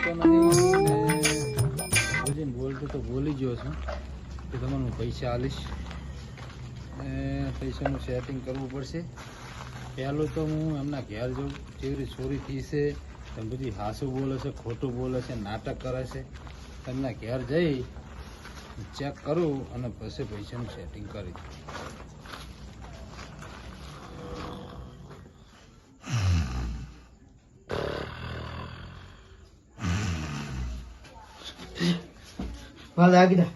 તો નથી ને બોલતો તો બોલી ગયો છું કે તમને હું પૈસા આલીશ. પૈસાનું સેટિંગ કરવું પડશે. પહેલું તો હું એમના ઘેર જાઉં, જેવી ચોરી થઈ છે, તમે બધી હાસું બોલે છે, ખોટું બોલે છે, નાટક કરે છે, એમના ઘેર જઈ ચેક કરું અને પછી પૈસાનું સેટિંગ કરી દઉં. ભગત ને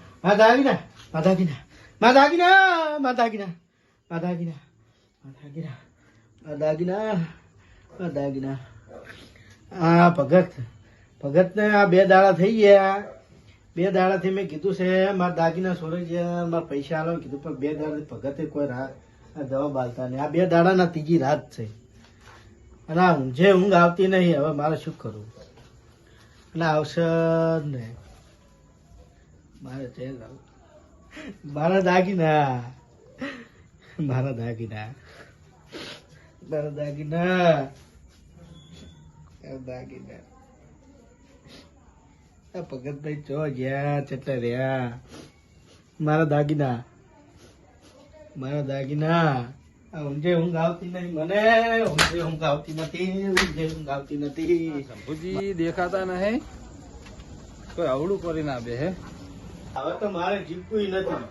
આ 2 દાડા થઈ ગયા. 2 દાડાથી મેં કીધું છે મારા દાગીના સોરી ગયા, મારા પૈસા આલો કીધું, પણ 2 દાડાથી ભગતે કોઈ જવાબ આલતા નહીં. આ 2 દાડાના ત્રીજી રાત છે અને આ ઊંઘ આવતી નહીં. હવે મારે શું કરવું? અને આવશે ને મારે મારા દાગીના ભગતભાઈ ચો ગયા, ચેટલા રહ્યા? મારા દાગીના આ ઊંઘ આવતી નહીં મને. ઊંઘ આવતી નથી. શંભુજી દેખાતા નહીં, કોઈ અવળું કરી ના બે. હે હવે તો મારે જીવવું નથી.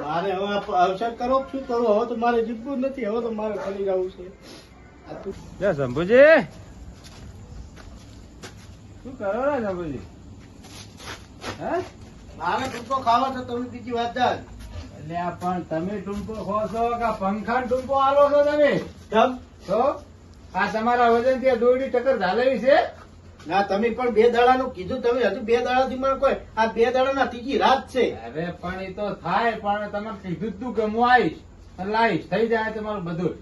મારે હવે અવસર કરો, શું કરું? હવે તો મારે જીવવું નથી. હવે તો મારે કરી જવું છે. શંભુજી શું કરો રે શંભુજી? હે મારે ટૂંકો ખાવા છે. તમે બીજી વાત જાણ. એટલે આ પણ તમે ટૂંપો ખો છો કે પંખા ટૂંપો આલો છો તમે? તો આ તમારા વજન થી દોડી ટક્કર ઝાલેલી છે. ના, તમે પણ 2 દાડાનું કીધું. તમે હજુ 2 દાડાથી મને કોઈ આ 2 દાડાના ત્રીજી રાત છે. અરે પણ એ તો થાય, પણ તમે કીધું તું કે હું આવીશ લાવીશ, થઈ જાય તમારું બધું.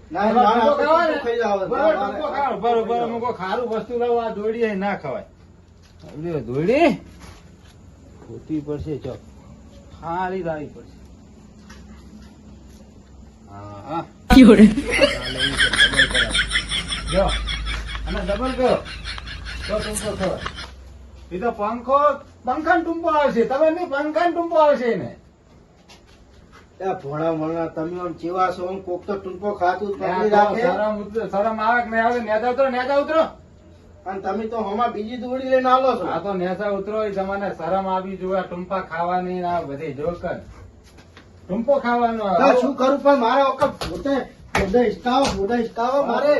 બરોબર મૂકો. ખારું વસ્તુ લાવો. આ દોડી ના ખવાય. દોડી ખોટી પડશે. ચો ખારી લાવી પડશે. હા જો અને ડબલ કરો તો ટૂંકો થવાય. એ તો પંખા ટૂંપો આવશે. તમે નહીં, પંખા ટૂંપો આવશે ને. ભોળા મોણા તમે આમ ચેવા છો? કોક તો ટૂંકો ખાતું પકડી રાખે. શરમ આવે કે નહીં આવે? નેતા ઉતરો. અને તમે તો હમણાં બીજી દોડી લઈને આલો છો. આ તો નેતા ઉતરો. એ તમને શરમ આવી જોઈએ. ટૂંપા ખાવાની આ બધી જોકર ટૂંપો ખાવાનો. શું કરું? પણ મારે મોઢા હિસકાવો મારે.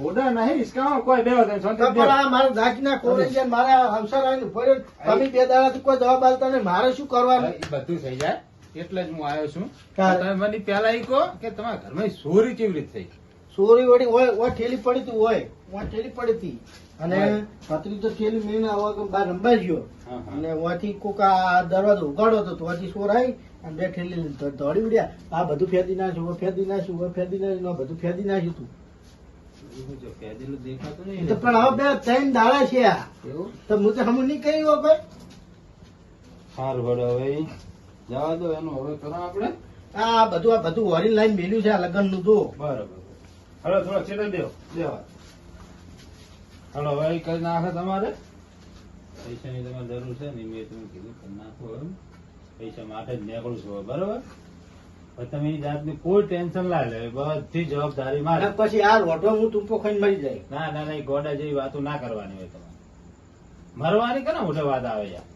ઓર્ડર નહીં હિસકાવો કોઈ. બે મારા દાગીના કોરેજ મારા અવસર આવીને ફર્યો. તમે 2 દાડાથી કોઈ જવાબ આલતા નહીં. મારે શું કરવાનું? બધું થઈ જાય એટલે જ હું આવ્યો છું. તમે મને પેલા એ કહો કે તમારા ઘરમાં ચોરી કેવી રીતે થઈ? ચોરી વળી હોય ઠેલી પડી હતી. ઠેલી પડી હતી અને પતરી તો ઠેલી મેળીને બહાર રંબાઈ ગયો અને ઓથી કોક આ દરવાજો ઉગાડો હતો. ઓથી ચોર આવી અને 2 ઠેલી દોડી ઉડ્યા. આ બધું ફેદી નાખ્યું, બધું ફેદી નાખ્યું તું. પણ હવે 3 દાડા છે આ. તો હું તો હમું નહીં કહી કોઈ. સારું વડો હવે જવા દો. એનું હવે કરો આપણે. આ બધું વરી લાઈન મેલ્યું છે આ લગ્ન નું તો. બરોબર. હવે થોડો છેડે દેવા. હલો હવે કરી નાખે. તમારે પૈસાની તમારે જરૂર છે ને, મેં તમે કીધું કરી નાખો. પૈસા માટે જ નીકળું છું. બરોબર. તમે એ જાતની કોઈ ટેન્શન ના લે. બધી જવાબદારી મારે. પછી આ રોટો હું ટૂંપો ખાઈને મરી જાય. ના ગોડા જેવી વાતો ના કરવાની હોય તમારે. મરવાની કે મોટે વાત આવે યાર.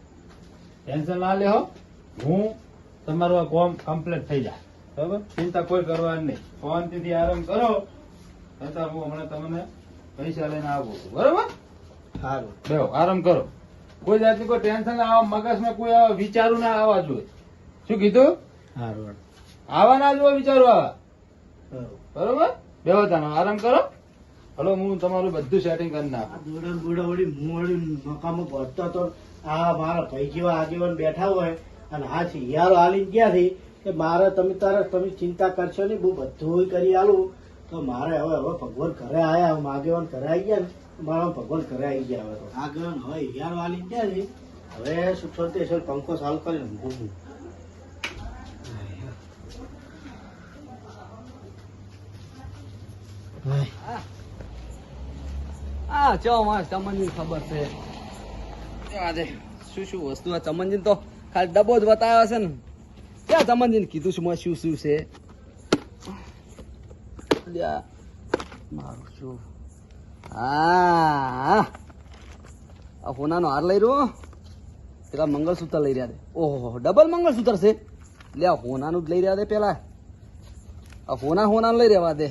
ટેન્શન ના લે. હું તમારું આ કોમ કમ્પ્લીટ થઈ જાય. બરોબર. ચિંતા કોઈ કરવાની નહીં. શાંતિથી આરામ કરો. છતાં હું હમણાં તમને પૈસા લઈને આવું છું. બરોબર. સારું બેહો આરામ કરો. કોઈ જાતની કોઈ ટેન્શન ના આવે. મગજમાં કોઈ આવા વિચારું ના આવવા જોઈએ. શું કીધું? સારું આવા ના જોવા વિચારો આવા. બરોબર. બેહો તમે આરામ કરો. હલો હું તમારું બધું સેટિંગ કરી નાખું. દોડા મકામાં પહોંચતો તો આ મારા ભાઈ જેવા આગેવાન બેઠા હોય અને આ શિયાળો હાલી ગયા છે કે મારે તમે ચિંતા કરશો નહીં, હું બધું કરી આલું. તો મારે હવે ભગવાન ઘરે આવ્યા, આગેવાન ઘરે આવી ગયા ને, મારા ભગવાન ઘરે આવી ગયા. હવે તો આગેવાન હવે શિયાળો હાલી ગયા છે. હવે સુખ શાંતિ પંખો ચાલુ કરીને ઊંઘું. હા ચો માસ તમને ખબર છે આજે શું શું વસ્તુ આ ચમનજીને તો ખાલી ડબ્બો જ બતાવ્યો છે ને ક્યાં ચમનજીને કીધું છું શું શું છે લ્યા, મારું શું હા આ હોનાનો હાર લઈ રહ્યો પેલા મંગળસૂત્ર લઈ રહ્યા છે ઓહો ડબલ મંગળસૂત્ર છે લે હોનાનું જ લઈ રહ્યા છે પેલા આ હોનાનું લઈ રહેવા દે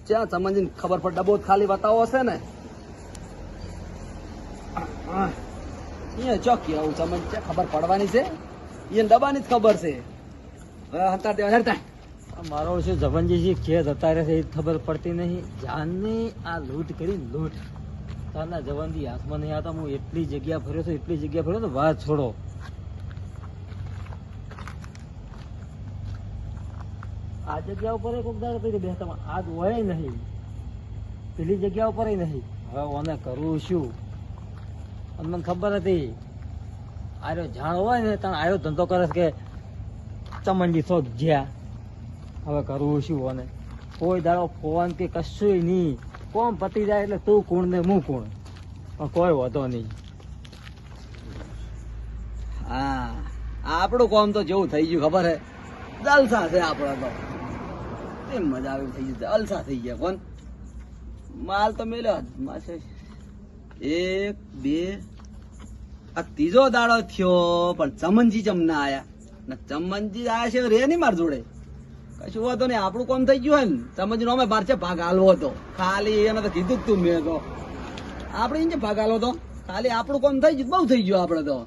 ક્યાં ચમનજીને ખબર પડે ડબ્બો જ ખાલી બતાવો હશે ને અહીંયા ચોકી આવું ચમન છે ખબર પડવાની છે એ ડબ્બાની જ ખબર છે હતાર દેવા હરતા મારો છે જવનજી ખેત અત્યારે છે એ ખબર પડતી નહીં જાનની આ લૂંટ કરી લૂંટ તારના જવનજી હાથમાં નહીં આવતા હું એટલી જગ્યા ફર્યો તો વાત છોડો આ જગ્યા ઉપર કોઈક દાડો કરી બેસતા આજ હોય નહીં પેલી જગ્યા ઉપર નહીં હવે ઓને કરવું શું અને મને ખબર હતી આર્યો જાણ હોય ને ત્યાં આયો ધંધો કરે છે કે ચમનજી શોખ ગયા હવે કરવું શું અને કોઈ દાડો ફોન કે કશું નહીં કોમ પતી જાય એટલે તું કોણ ને હું કોણ પણ કોઈ હોતો નહીં હા આપણું કામ તો જેવું થઈ ગયું ખબર હે જલસા છે આપણા તો એમ મજા આવી થઈ ગઈ જલસા થઈ ગયા કોણ માલ તો મેલ્યો માસે 1 2 આ ત્રીજો દાડો થયો પણ ચમનજી ચમ ના આયા ને ચમનજી આયા છે રે નહીં માર જોડે કશું વાતો નહીં આપણું કામ થઈ ગયું હોય ને ચમનજી નો અમે બાર છે ભાગ હાલવો હતો ખાલી એને તો કીધું જ તું મેં તો આપણે એને ભાગ હાલવો હતો ખાલી આપણું કામ થઈ ગયું બહુ થઈ ગયું આપણે તો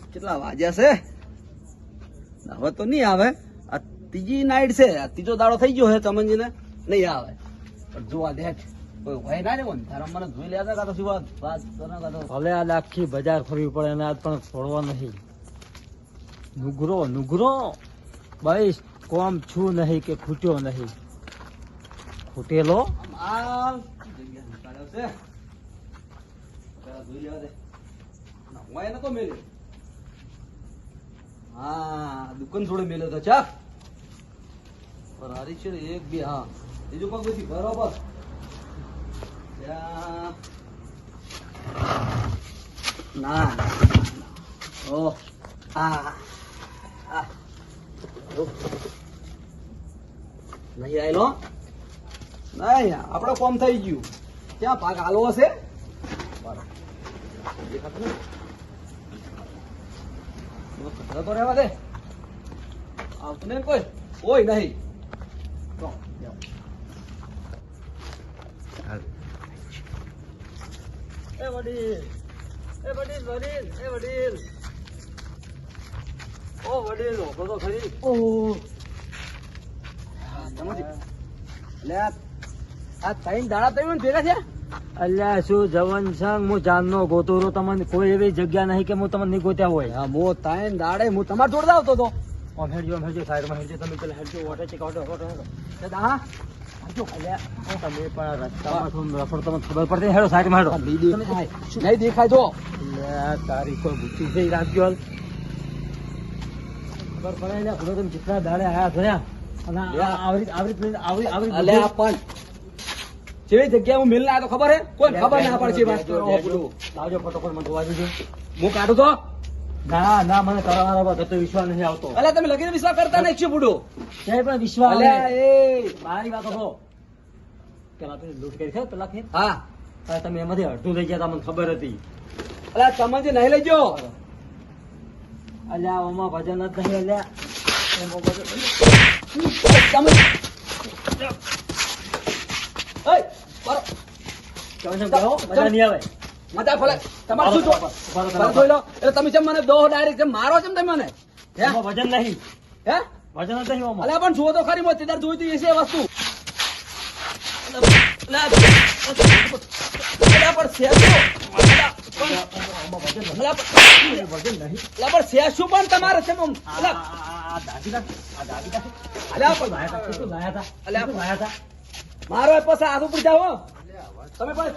કેટલા વાગ્યા છે હવે તો નહીં આવે આ ત્રીજી નાઈટ છે આ ત્રીજો દાડો થઈ ગયો છે ચમનજી ને નહીં આવે પણ જોવા દેખ કોઈ હોય ના ને કોણ તારા મને જોઈ લેતા કાં તો શું વાત કરવા કાં તો ભલે આજ આખી બજાર ફરવી પડે અને આજ પણ છોડવા નહીં નુગરો ભાઈ કોમ છું નહીં કે ખૂટ્યો નહીં ખૂટેલો માલ જગ્યા નીકાળ્યો છે પેલા જોઈ લેવા દે ના હોય નતો મેલ્યો હા દુકાન જોડે મેલ્યો તો ચાક ફરારી છે 1 2 હા બીજું પગ બધી બરોબર ના ઓ આ નહીં આવેલો નહીં આપડે કોમ થઈ ગયું ક્યાં ભાગ હાલવો હશે તો રહેવા દે આવતું નહીં કોઈ નહીં વડીલ ઓ વડીલ ઓળખો તો ખરી આ ત્રણ દાડા તમે ભેગા છે અલ્યા શું જવન સંગ હું જાનનો ગોતો રહ્યો તમને કોઈ એવી જગ્યા નહીં કે હું તમને નહીં ગોત્યા હોય હા મો ત્રણ દાડે હું તમારે જોડે આવતો હતો આમ હેડજો સાઈડમાં હેડજો તમે પેલા હેડજો ઓટો ચેક ઓટો હા અલ્યા તમે પણ રસ્તામાં થોડું રફડ તમને ખબર પડતી હેડો સાઈડમાં હેડો નહીં દેખાય તો અલ્યા તારી કોઈ બુદ્ધિ છે રાખજો ખબર પડે ને ખબર તમે જેટલા દાડે આયા થયા અને આવરી અલ્યા પણ જેવી જગ્યાએ હું મિલને આવ્યો તો ખબર હે કોઈ ખબર ના પડશે વાત કરો લાવજો ફટોફટ મને ધોવા દીધું હું કાઢું તો ના મને તમારા પર તો વિશ્વાસ નથી આવતો અલ્યા તમે લગીને વિશ્વાસ કરતા નહીં છું બુડો ક્યાંય પણ વિશ્વાસ અલ્યા એ મારી વાત હો પેલા તમે લૂંટ કરી છે પેલા ખેત હા તમે એમાંથી અડધું લઈ ગયા મને ખબર હતી અલ્યા તમને નહીં લઈ ગયો અલ્યા ઓમાં ભજન જ નહીં અલ્યા એમાં ભજન તમે ઓય બરો તમે કહો મજા નહીં આવે મજા ફલે તમારે શું જોઈ લો એટલે તમે જેમ મને દો ડાયરેક્ટ જેમ મારો છે તમે મને હે એમાં ભજન નહીં હે ભજન જ નહીં ઓમાં અલ્યા પણ જુઓ તો ખરી મોતી તાર જોઈતી હશે વસ્તુ અલ્યા પણ છે શું પણ તમારે છે મારો પછી હાથ ઉપર જાઓ તમે પણ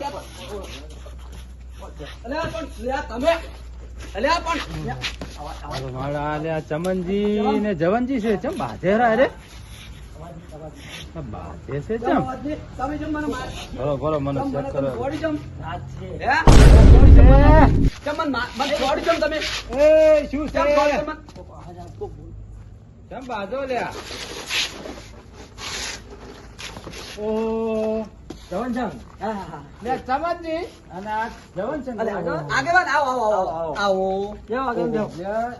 ચમનજી ને જવનજી છે ચમ બાધેરા રે આ બાધે છે ચમ? તમે જેમ મને માર ભરો ભરો મને ચેક કરો. છોડી જમ રાત છે. હે છોડી જમ કેમ મને છોડી જમ તમે એ શું કેમ છોડી જમ કેમ બાધો લ્યા? ઓ જવનચંદ. હા હા હા લે ચમનજી અને આ જવનચંદ. અરે આગેવાન આવો આવો આવો આવો કેવો આગળ જાઓ?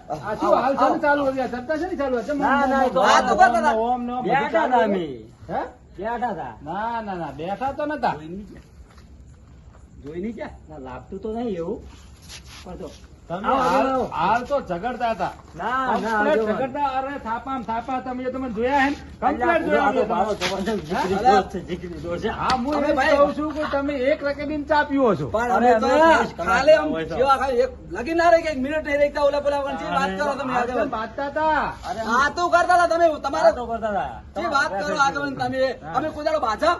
આ શું હાલ છે ને ચાલુ હતી? આ ચર્ચા છે ને ચાલુ હતી? ના, ના, એ તો આ તો કરતા હતા. ઓમ ને ઓમ બધું બેઠા ચાલુ હતા હતું. અમે. હે? બેઠા હતા. ના ના ના બેઠા તો નતા. જોઈ નહીં ક્યાં ના, લાગતું તો નહીં એવું પણ તો તમે આવો, હાલ આવો. હાલ તો ઝઘડતા હતા. ના ના કમ્પ્લેટ આવજો. ઝઘડતા. અરે થાપામ થાપા તમે તમને જોયા હે ને? કમ્પ્લેટ અલ્યા, જોયા પૂરો મેં તો તમને. જબરજસ્ત જીગરી અલ્યા. દોસ્ત છે, જીગરી દોસ્ત છે. હા હું અમે એમ ભાઈ- કહું છું કે તમે એક રકેબીન ચા પીવો છો. પણ અરે, અમે તો અમે ટેસ્ટ કરવા ખાલી આમ હોય તો. જેવા ખાલી એક લગી ના રહી કે એક મિનિટ નહીં રહેતા ઓલા પેલા વગર વાત કરો તમે આ કેમ આગળ બાંધતા હતા? અરે, આ તો કરતા હતા તમે તમારે વાતો કરતા હતા. જે વાત કરો આગળ તમે અમે કોઈ દાડો બાજા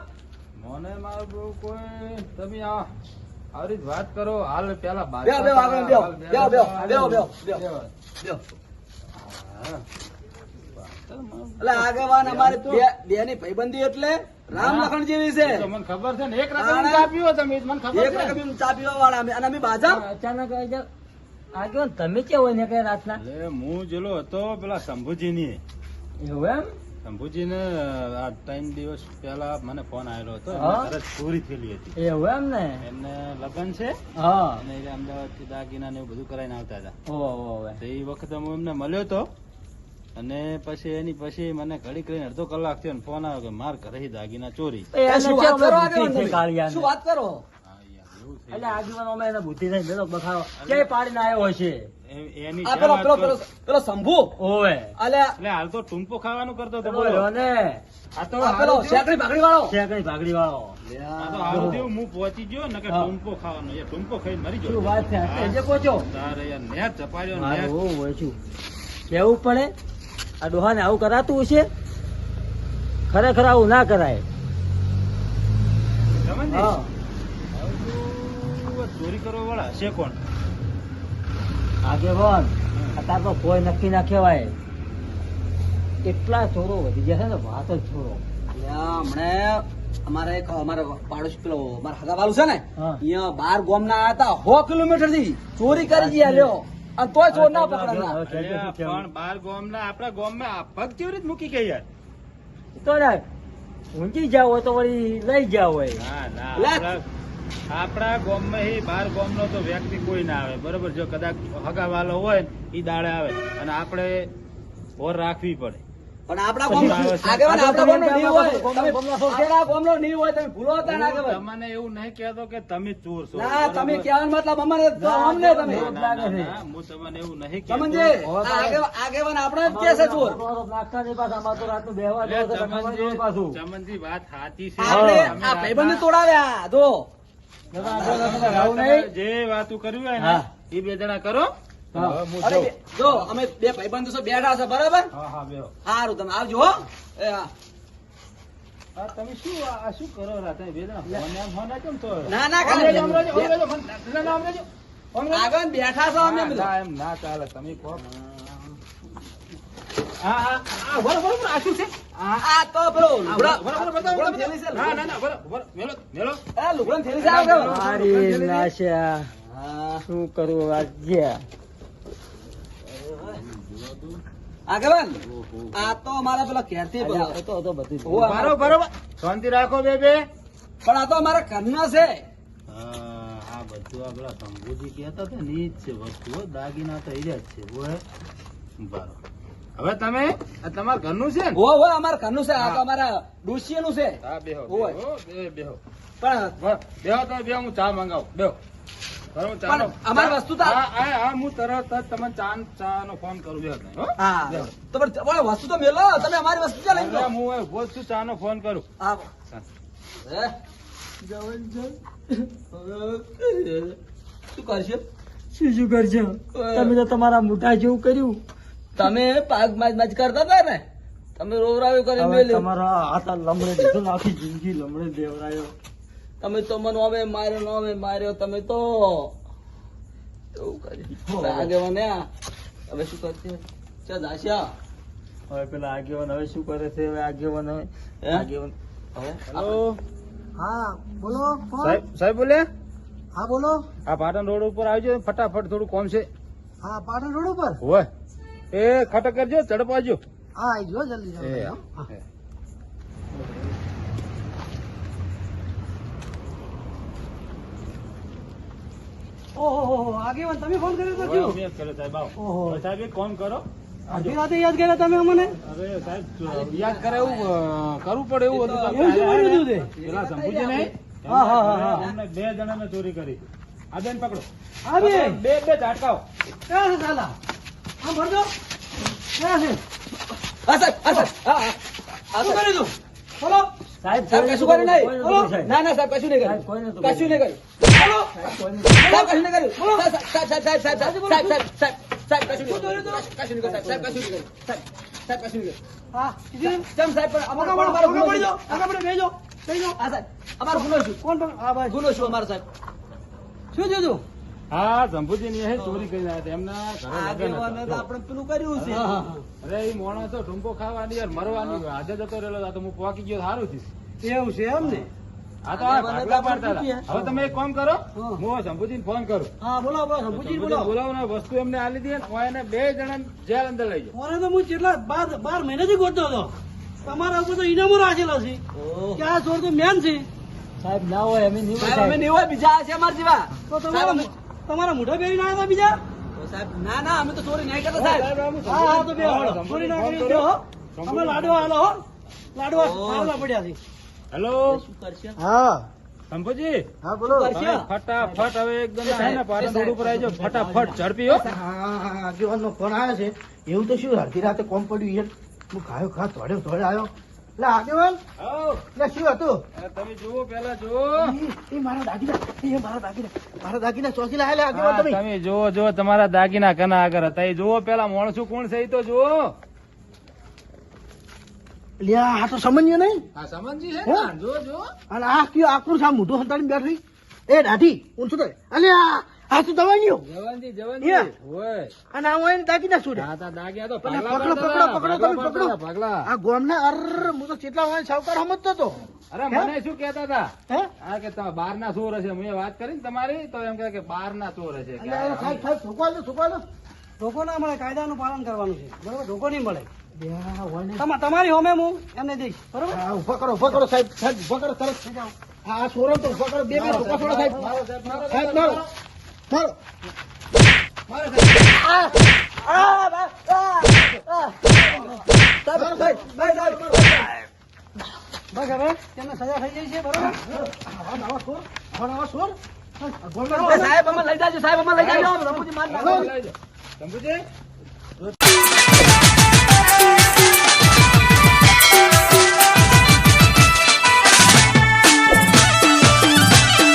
મને મારું બહુ કોઈ તમે આવી રીતે વાત કરો. હાલ પેલા બેહો, બેહો, આગળ બેહો. બેહો, બેહો, બેહો, બેહો, બેહો. બેહો. લ્યો. હા. એટલે આગેવાન અમારે બે ની ભાઈબંધી એટલે રામ લખન જેવી છે તો મને ખબર છે ને એક રકેબીન ચા પીવો તમે મને ખબર એક છે. રકમ ચા પીવા વાળા અમે અને અમે બાજા અચાનક આગળ તમે કેવો ને કઈ રાતના એટલે હું જેલો હતો પેલા શંભુજીની એવું એમ શંભુજીને આ 3 દિવસ પહેલા મને ફોન આવેલો હતો. હા? એમને તરત ચોરી થયેલી હતી. એવું એમ ને એમને લગ્ન છે હા અને એ અમદાવાદ થી દાગીના ને એવું બધું કરાઈને આવતા હતા. ઓહો તો એ વખતે હું એમને મળ્યો તો અને પછી એની પછી મને ઘડી કરીને અડધો કલાક થયો ને ફોન આવ્યો કે માર ઘરે દાગીના ચોરી. શું વાત કરો આગેવાન છે તમે? કાળિયાને. શું વાત કરો હા, યાર, એવું થયું. એટલે આગેવાન અમે એને બુદ્ધિ નહીં બેલો બખાવો ક્યાંય પાડીને આવ્યો હશે એની આ શા પેલો વાત પેલો કરો? પેલો પેલો શંભુ ઓવે અલ્યા એટલે હાલ તો ટૂંપો ખાવાનું કરતો હતો. પેલો બોલો. રહ્યો ને આ તો આ પેલો હારું થયું. શેકડી ભાગડી વાળો છે કઈ ભાગડી વાળો આ તો હારું થયું હું પહોંચી ગયો ને કે હા. ટૂંપો ખાવાનો. એ ટૂંપો ખાઈને મરી ગયો. શું વાત છે હા. જે પહોંચો તારે યાર નેટ ચપાડ્યો ને મારું નેટ. બહુ હોય છું કેવું પડે આ ડોહાને આવું કરાતું હશે ખરેખર આવું ના કરાય સમજ્યા? હા હવે તો ચોરી કરવા વાળા હશે કોણ? આગેવાન અત્યારે તો કોઈ નક્કી ના કહેવાય એટલા ચોરો વધી ગયા છે ને વાત જ છોડો અલ્યા હમણે અમારે એક અમારે પાડોશ પેલો મારા હગાવાલું છે ને હા. અહીંયા 12 ગામ ના હતા 100 કિલોમીટર થી ચોરી કરી ગયા લ્યો અને તોય ચોર ના પકડાયા અલ્યા, પણ બાર ગામના આપણા ગામમાં આ પગ કેવી રીતે મૂકી ગઈ યાર? તો ને ઊંચી જાવ હોય તો વળી લઈ જાવ હોય ના ના લે. આપણા ગામમાં ઈ બાર ગામનો તો વ્યક્તિ કોઈ ના આવે બરોબર. જો કદાચ હગાવાલો હોય ઈ દાડે આવે અને આપણે ઓર રાખવી પડે. પણ આપણા ગામનો આગેવાન આપણા ગામનો નહીં હોય તમે આપણા ગામનો નહીં હોય તમે ભૂલો હતા ને હું આગેવાન તમને એવું નહીં કહેતો કે તમે ચોર છો. ના તમે બરોબર? કહેવાનો મતલબ અમારે અમને તમે ના, ના, લાગે છે. ના, હું તમને એવું નહીં કહેતો. સમજે આ આગેવાન આપણે જ કે છે ચોર નાખતા નહીં પાછા અમારે તો રાતનું બેહવા અલ્યા, દો તો તમારે જોડે પાછું ચમનજી વાત સાચી છે. આપણે તમે આ ભાઈબંધ રાતના- તોડાવ્યા જો નકર આપણે રાતના રાવું નહીં. જે વાતું કર્યું હોય ને હા. એ બે જણા કરો. હા. હવે હું અરે જાઉં. જો અમે બે ભાઈબંધો છો બેઠા છે બરાબર હા હા બેહો. સારું તમે આવજો હો એ હા આ તમે શું આ શું કરો રા? તમે બે જણા ફોન આમ ફોન કેમ તો? ના, ના, આમ રહેજો, આમ કાલે. રહેજો, આમ રહેજો, ફોન. ના, ના, આમ રહેજો. આમ રહેજો. આગળ બેઠા છો અમે ના, બધા ના, એમ ના ચાલે. તમે કહો. હા, હા, હા, બરો, બરો, બરો. આ શું છે? આ આ તો પેલો આ લુગડા બરો, બરો, બતાવો, લુગડાની બતાવો. થેલી છે ના, ના, ના, બરો, બરો. મેલો, મેલો. એ લુગડાની થેલી છે આગળ. મારી નાશ્યા હા. શું કરવું આજે આગેવાન આ તો અમારા પેલા ઘેરથી પેલો. તો બધું ઓય, બરો, બરોબર. શાંતિ રાખો બે બે. પણ આ તો અમારા ઘરના છે હા, આ બધું આ પેલા શંભુજી કહેતા હતા ને ઈ જ છે વસ્તુ હો. દાગીના તો ઈ જ છે. ઓય. બરો. હવે તમે આ તમારા ઘરનું છે ને? હો અમારા ઘરનું છે આ તો અમારા ડોશીનું છે હા, બેહો, ઓય. બેહો, બેહો. પણ બરો, બેહો તો બેહો, હું ચા મંગાવું. બેહો. બરો, હું ચાનો- પણ અમારી વસ્તુ તો- હા, હા, હા, હું તરત જ તમને ચા નો ફોન કરું. બેહો તમે, હો? હા તો પણ વસ્તુ તો મેલો તમે અમારી વસ્તુ ક્યાં લઈ અરે, લો હું હવે ઉભો જ છું, ચા નો ફોન કરું. હા હા. હે? શું કરશો શું કરજો તમે તો તમારા મોઢા જેવું કર્યું તમે પાક માજ કરતા હતા ને તમે રોવરાવી કરી હવે મેલ્યું તમારા હાથા લમડે દીધો ને આખી જિંદગી લમડે દેવરાયો તમે તો મને હવે માર્યો નો હવે માર્યો તમે તો એવું કર્યું આગેવાને આ. હવે શું કરશે ચાલ આશા હવે પેલા આગેવાન હવે શું કરે છે? હવે આગેવાન હવે હે? આગેવાન હવે હેલો હા બોલો કોણ? સાહેબ બોલે હા બોલો. આ પાટણ રોડ ઉપર આવજો ફટાફટ થોડું કોમ છે હા પાટણ રોડ ઉપર. હોય એ ખટક કરજો ઝડપ આવજો હા આવી જાઓ જલ્દી એ, જાઓ. હા. એ. ઓહો આગેવાન તમે ફોન કર્યો તો હોય, શું? અમે જ કર્યો સાહેબ આવો. ઓહો. હવે સાહેબ એક કોમ કરો અડધી રાતે યાદ કર્યા તમે અમને? અરે સાહેબ યાદ કરે એવું કરવું પડે એવું હતું એવું શું કર્યું હતું તે? પેલા સંપૂજી નહીં હા, હા, હા, હા. એમને 2 જણાને ચોરી કરી આ બેન પકડો આ બેન? બે ઝાટકાઓ ક્યાં છે સાલા? આમ ભરજો. ક્યાં છે? હા સાહેબ, હા સાહેબ, હા, હા. હા, શું સાહેબ. કર્યું તું? બોલો. સાહેબ સાહેબ કશું કર્યું નહીં. કોઈ નતું બોલો. સાહેબ. ના ના સાહેબ કશું નહીં સાહેબ, કોઈ કર્યું, નતું કશું નહીં કર્યું. બોલો. સાહેબ કશું નહીં કર્યું. સાહેબ સાહેબ સાહેબ સાહેબ સાહેબ સાહેબ સાહેબ સાહેબ સાહેબ કશું નહીં કર્યું. કશું નહીં કર્યું. સાહેબ કશું નહીં કર્યું. સાહેબ કશું નહીં કર્યું. હા કીધું ને? ચમ સાહેબ પણ આગળ અમારો પડો, ગુનો આગળ પડી શું? જાઓ, આગળ પડી બેસજો, બેસજો. હા સાહેબ અમારો ગુનો શું? કોણ પણ? હા ભાઈ. ગુનો શું અમારો સાહેબ? શું થયું તું? હા સંપૂજી ની ચોરી કરી આવ્યા હતા એમના ઘરે લગ્ન આગેવાને તો હતા. આપણે પેલું કર્યું છે. હા, હા, હા. અરે એ માણસો ટૂંપો ખાવાની યાર મરવાની આજે જતો રહેલો આ તો હું પોકી ગયો સારું થયું એવું છે એમ ને? આ તો આ ભાગલા પાડતા હતા. હવે તમે એક કામ કરો હા. હું સંપૂજીને ફોન કરું હા બોલો બોલો સંપૂજી બોલો. બોલાવો ને વસ્તુ એમને આલી દે ને એને 2 જણા જેલ અંદર લઈ જાઓ મને તો હું કેટલા 12 મહિનાથી ગોતતો હતો. તમારા ઉપર તો ઇનામો રાખેલો છે ઓહ. કે આ ચોર તો મેન છે. સાહેબ ના હોય અમે નહીં હોય સાહેબ અમે સાહેબ. નહીં હોય, બીજા છે અમારા જેવા. તો સાહેબ, તમારા અમે- તમારા મોઢા પહેરીને આવ્યા હતા બીજા? તો સાહેબ ના ના અમે તો ચોરી નહીં કરતા સાહેબ. હા હા તો બે હળો. ચોરી ના કરી દો હો. અમે લાડવા હાલો હો. લાડવા હાલવા પડ્યા છે. હેલો શું કરશે? હા સંપૂજી હા બોલો. કરશે? હવે ફટાફટ હવે એકદમ છે ને પાટણ રોડ ઉપર આવી જાઓ ફટાફટ ઝડપી હો હા આગેવાનનો ફોન આવ્યો છે. એવું તો શું અડધી રાતે કોમ પડ્યું યાર. હું ખાયો ખા થોડે આવ્યો. એટલે આગેવાન આવો. એટલે શું હતું? અરે તમે જુઓ પેલા જુઓ એ મારા દાગીના મારા દાગીના ચોસી લાયેલા આગેવાન હા, તમે. તમે જુઓ જુઓ તમારા દાગીના કના આગળ હતા એ જુઓ પેલા માણસો કોણ છે એ તો જુઓ લ્યા આ તો સમજ્યો નહીં. હા સમજી છે હે? ને જુઓ જુઓ અને આ કયું આકરું છે આ મોઢું સંતાડી બેઠી. એ દાઢી ઊંચું થાય. અલે આ તો દવાઈઓ. જવાનજી યા. જવાનજી હોય અને આ હોય ને દાગીના શું રે? હા તા દાગ્યા તો પેલા ભાગલા પકડો, પડતા પકડો, હતા, પકડો, તમે ભાગલા પકડો. પડતા હતા, ભાગલા આ ગોમના અર હું તો કેટલા હોય સાવકાર સમજતો હતો. અરે મને શું કહેતા હતા હે? આ કે તમે બાર ના ચોર હશે મેં વાત કરી ને તમારી તો એમ કહે કે બાર ના ચોર હશે કે એટલે સાહેબ સાહેબ ઠોકવા દો. ઢોકો ના મળે, કાયદાનું પાલન કરવાનું છે. બરોબર, ઢોકો નહીં મળે. તમારી હોમે હું એમને દઈશ. બરોબર? ઉભા કરો સાહેબ ઉભા કરો તરત. હા સોરમ તો ઉભા કરો. બે ઢોકા છોડો સાહેબ. સાહેબ મારો. મારો. બસ હવે તેમને સજા થઈ જાય છે. બરોબર? આવા સોર. સાહેબ અમે લઈ જાજો, સાહેબ અમે લઈ જાજો. રમૂજી માર નાખો. સમજે